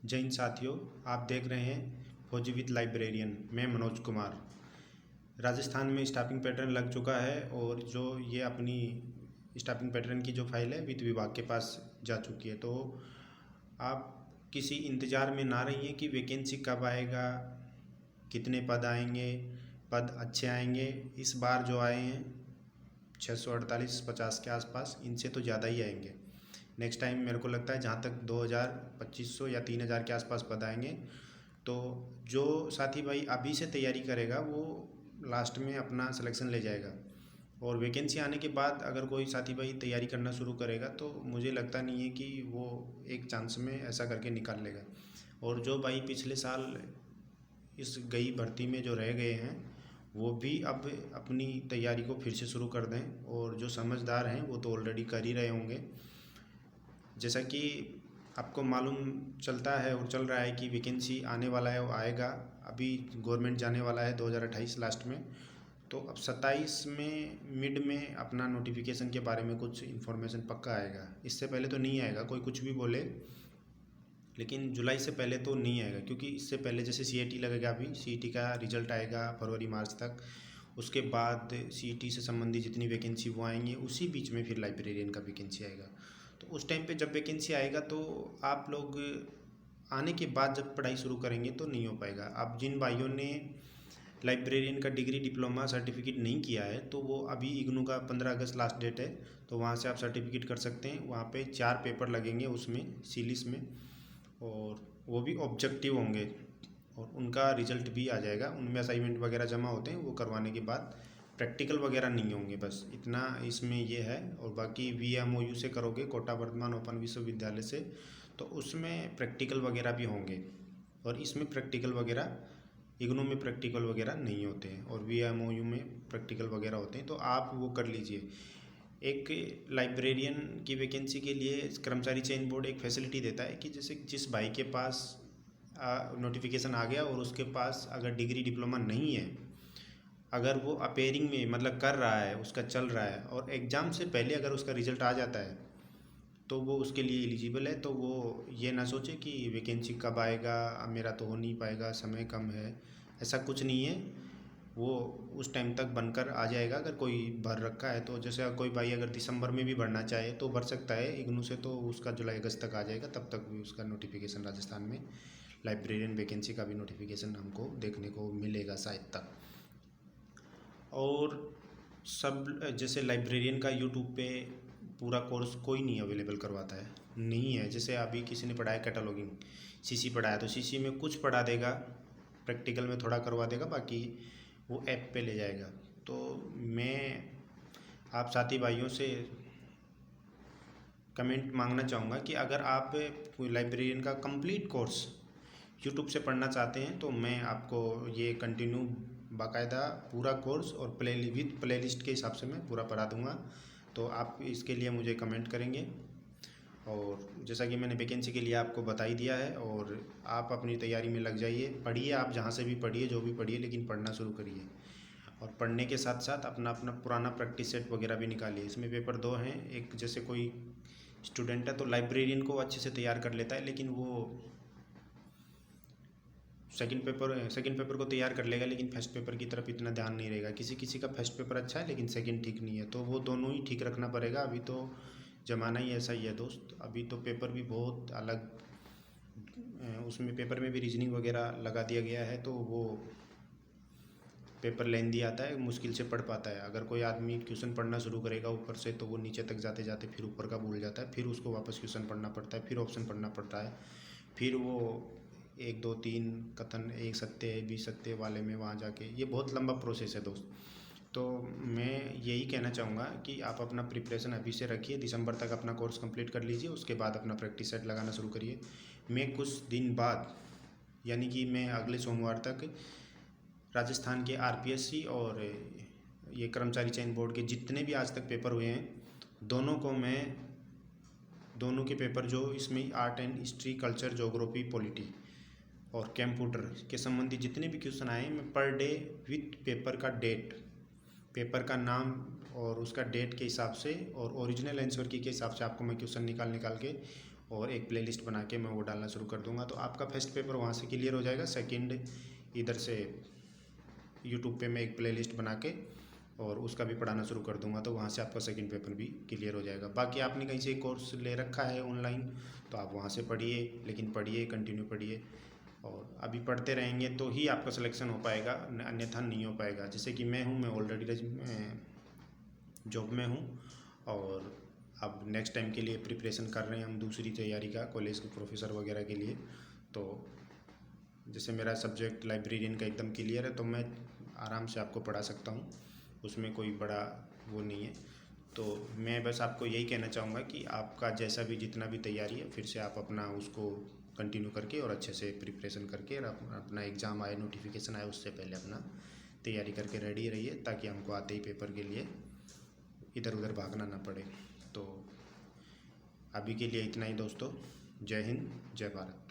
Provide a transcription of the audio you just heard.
जय हिंद साथियों, आप देख रहे हैं फौजी विद लाइब्रेरियन। मैं मनोज कुमार। राजस्थान में स्टाफिंग पैटर्न लग चुका है और जो ये अपनी स्टाफिंग पैटर्न की जो फाइल है वित्त विभाग के पास जा चुकी है। तो आप किसी इंतज़ार में ना रहिए कि वैकेंसी कब आएगा, कितने पद आएंगे, पद अच्छे आएंगे। इस बार जो आए हैं 648-50 के आसपास, इनसे तो ज़्यादा ही आएंगे। नेक्स्ट टाइम मेरे को लगता है जहाँ तक 2000-2500 या 3000 के आसपास पद आएंगे। तो जो साथी भाई अभी से तैयारी करेगा वो लास्ट में अपना सिलेक्शन ले जाएगा। और वैकेंसी आने के बाद अगर कोई साथी भाई तैयारी करना शुरू करेगा तो मुझे लगता नहीं है कि वो एक चांस में ऐसा करके निकाल लेगा। और जो भाई पिछले साल इस गई भर्ती में जो रह गए हैं वो भी अब अपनी तैयारी को फिर से शुरू कर दें। और जो समझदार हैं वो तो ऑलरेडी कर ही रहे होंगे। जैसा कि आपको मालूम चलता है और चल रहा है कि वैकेंसी आने वाला है, वो आएगा। अभी गवर्नमेंट जाने वाला है 2028 लास्ट में। तो अब 27 में मिड में अपना नोटिफिकेशन के बारे में कुछ इन्फॉर्मेशन पक्का आएगा। इससे पहले तो नहीं आएगा, कोई कुछ भी बोले, लेकिन जुलाई से पहले तो नहीं आएगा। क्योंकि इससे पहले जैसे CIT लगेगा, अभी CIT का रिजल्ट आएगा फरवरी मार्च तक। उसके बाद CIT से संबंधित जितनी वैकेंसी वो आएंगी, उसी बीच में फिर लाइब्रेरियन का वैकेंसी आएगा। तो उस टाइम पे जब वैकेंसी आएगा तो आप लोग आने के बाद जब पढ़ाई शुरू करेंगे तो नहीं हो पाएगा। अब जिन भाइयों ने लाइब्रेरियन का डिग्री डिप्लोमा सर्टिफिकेट नहीं किया है तो वो अभी इग्नू का 15 अगस्त लास्ट डेट है, तो वहाँ से आप सर्टिफिकेट कर सकते हैं। वहाँ पे 4 पेपर लगेंगे उसमें सीलिस में, और वो भी ऑब्जेक्टिव होंगे और उनका रिजल्ट भी आ जाएगा। उनमें असाइनमेंट वगैरह जमा होते हैं, वो करवाने के बाद प्रैक्टिकल वगैरह नहीं होंगे। बस इतना इसमें ये है। और बाकी VMOU से करोगे, कोटा वर्धमान ओपन विश्वविद्यालय से, तो उसमें प्रैक्टिकल वगैरह भी होंगे। और इसमें प्रैक्टिकल वगैरह इग्नू में प्रैक्टिकल वगैरह नहीं होते हैं और VMOU में प्रैक्टिकल वगैरह होते हैं। तो आप वो कर लीजिए। एक लाइब्रेरियन की वैकेंसी के लिए कर्मचारी चयन बोर्ड एक फैसिलिटी देता है कि जैसे जिस भाई के पास नोटिफिकेशन आ गया और उसके पास अगर डिग्री डिप्लोमा नहीं है, अगर वो अपेयरिंग में मतलब कर रहा है, उसका चल रहा है, और एग्ज़ाम से पहले अगर उसका रिज़ल्ट आ जाता है तो वो उसके लिए एलिजिबल है। तो वो ये ना सोचे कि वैकेंसी कब आएगा, अब मेरा तो हो नहीं पाएगा, समय कम है। ऐसा कुछ नहीं है, वो उस टाइम तक बनकर आ जाएगा। अगर कोई भर रखा है तो जैसे कोई भाई अगर दिसंबर में भी भरना चाहे तो भर सकता है इग्नू से, तो उसका जुलाई अगस्त तक आ जाएगा। तब तक भी उसका नोटिफिकेशन राजस्थान में लाइब्रेरियन वैकेंसी का भी नोटिफिकेशन हमको देखने को मिलेगा शायद तक। और सब जैसे लाइब्रेरियन का यूट्यूब पे पूरा कोर्स कोई नहीं अवेलेबल करवाता है, नहीं है। जैसे अभी किसी ने पढ़ाया कैटलॉगिंग, CC पढ़ाया तो CC में कुछ पढ़ा देगा, प्रैक्टिकल में थोड़ा करवा देगा, बाकी वो ऐप पे ले जाएगा। तो मैं आप साथी भाइयों से कमेंट मांगना चाहूँगा कि अगर आप कोई लाइब्रेरियन का कंप्लीट कोर्स यूट्यूब से पढ़ना चाहते हैं तो मैं आपको ये कंटिन्यू बाकायदा पूरा कोर्स और प्ले लिस्ट के हिसाब से मैं पूरा पढ़ा दूँगा। तो आप इसके लिए मुझे कमेंट करेंगे। और जैसा कि मैंने वैकेंसी के लिए आपको बता ही दिया है, और आप अपनी तैयारी में लग जाइए। पढ़िए, आप जहाँ से भी पढ़िए, जो भी पढ़िए, लेकिन पढ़ना शुरू करिए। और पढ़ने के साथ साथ अपना अपना पुराना प्रैक्टिस सेट वगैरह भी निकालिए। इसमें पेपर 2 हैं। एक जैसे कोई स्टूडेंट है तो लाइब्रेरियन को अच्छे से तैयार कर लेता है, लेकिन वो सेकंड पेपर को तैयार कर लेगा, लेकिन फर्स्ट पेपर की तरफ इतना ध्यान नहीं रहेगा। किसी किसी का फर्स्ट पेपर अच्छा है लेकिन सेकंड ठीक नहीं है, तो वो दोनों ही ठीक रखना पड़ेगा। अभी तो ज़माना ही ऐसा ही है दोस्त। अभी तो पेपर भी बहुत अलग, उसमें पेपर में भी रीजनिंग वगैरह लगा दिया गया है, तो वो पेपर लेंदी आता है, मुश्किल से पढ़ पाता है। अगर कोई आदमी क्वेश्चन पढ़ना शुरू करेगा ऊपर से तो वो नीचे तक जाते जाते फिर ऊपर का भूल जाता है, फिर उसको वापस क्वेश्चन पढ़ना पड़ता है, फिर ऑप्शन पढ़ना पड़ता है, फिर वो 1 2 3 कथन, एक सत्य बी सत्य वाले में वहाँ जाके, ये बहुत लंबा प्रोसेस है दोस्त। तो मैं यही कहना चाहूँगा कि आप अपना प्रिपरेशन अभी से रखिए, दिसंबर तक अपना कोर्स कंप्लीट कर लीजिए, उसके बाद अपना प्रैक्टिस सेट लगाना शुरू करिए। मैं कुछ दिन बाद, यानी कि मैं अगले सोमवार तक राजस्थान के RPSC और ये कर्मचारी चयन बोर्ड के जितने भी आज तक पेपर हुए हैं, दोनों के पेपर जो इसमें art and history, culture, geography, polity और कंप्यूटर के संबंधी जितने भी क्वेश्चन आए, मैं पर डे विथ पेपर का डेट, पेपर का नाम और उसका डेट के हिसाब से और ओरिजिनल आंसर की के हिसाब से आपको मैं क्वेश्चन निकाल के और एक प्लेलिस्ट बना के मैं वो डालना शुरू कर दूंगा। तो आपका फर्स्ट पेपर वहाँ से क्लियर हो जाएगा। सेकंड इधर से यूट्यूब पे मैं एक प्लेलिस्ट बना के और उसका भी पढ़ाना शुरू कर दूंगा, तो वहाँ से आपका सेकंड पेपर भी क्लियर हो जाएगा। बाकी आपने कहीं से कोर्स ले रखा है ऑनलाइन तो आप वहाँ से पढ़िए, लेकिन पढ़िए, कंटिन्यू पढ़िए, और अभी पढ़ते रहेंगे तो ही आपका सिलेक्शन हो पाएगा, अन्यथा नहीं हो पाएगा। जैसे कि मैं हूँ, मैं ऑलरेडी जॉब में हूँ और अब नेक्स्ट टाइम के लिए प्रिपरेशन कर रहे हैं हम दूसरी तैयारी का, कॉलेज के प्रोफेसर वगैरह के लिए। तो जैसे मेरा सब्जेक्ट लाइब्रेरियन का एकदम क्लियर है तो मैं आराम से आपको पढ़ा सकता हूँ, उसमें कोई बड़ा वो नहीं है। तो मैं बस आपको यही कहना चाहूँगा कि आपका जैसा भी जितना भी तैयारी है फिर से आप अपना उसको कंटिन्यू करके और अच्छे से प्रिपरेशन करके और अपना एग्ज़ाम आए, नोटिफिकेशन आए, उससे पहले अपना तैयारी करके रेडी रहिए, ताकि हमको आते ही पेपर के लिए इधर उधर भागना ना पड़े। तो अभी के लिए इतना ही दोस्तों। जय हिंद, जय भारत।